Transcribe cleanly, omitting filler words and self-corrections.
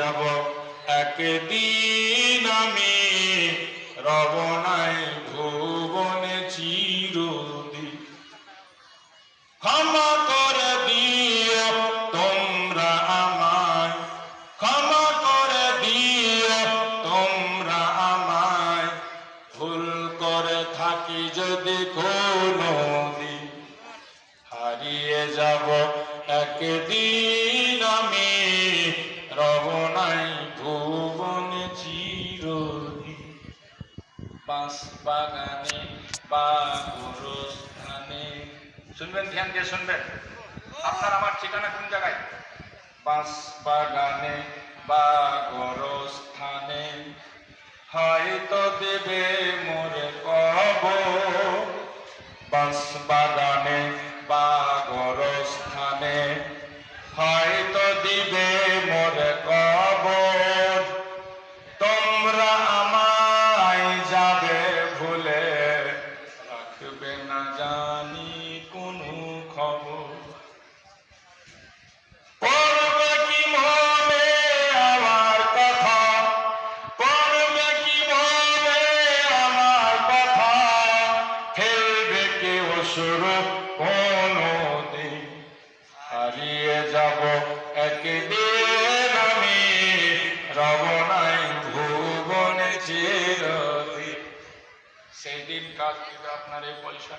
যাব একদিন আমি, রব নাই ভুবনে চিরদিন। ক্ষমা করে দিও তোমরা আমায়, ক্ষমা করে দিও তোমরা আমায়, ভুল করে থাকি যদি কোনোদিন। হারিয়ে যাব একদিন আমি, রব নাই ভুবনে চিরদিন। বাঁশ বাগানে বা গোরস্থানে, শুনবেন, ধ্যান দিয়ে শুনবেন, আপনার আমার ঠিকানা কোন জায়গায়? বাঁশ বাগানে বা গোরস্থানে হয়তো দেবে মোরে কবর। বাঁশ বাগানে বা গোরস্থানে হয়তো দিবে মোরে কবর। তোমরা আমায় যাবে ভুলে, রাখবে না জানি কোনো খবর। পড়বে কি মনে আমার কথা, পড়বে কি মনে আমার কথা, ফেলবে কি অশ্রু কোনদিন। হারিয়ে যাব একদিন আমি, রব নাই ভুবনে চিরদিন। সেই দিন কাজ দিবে আপনার এই পয়সা।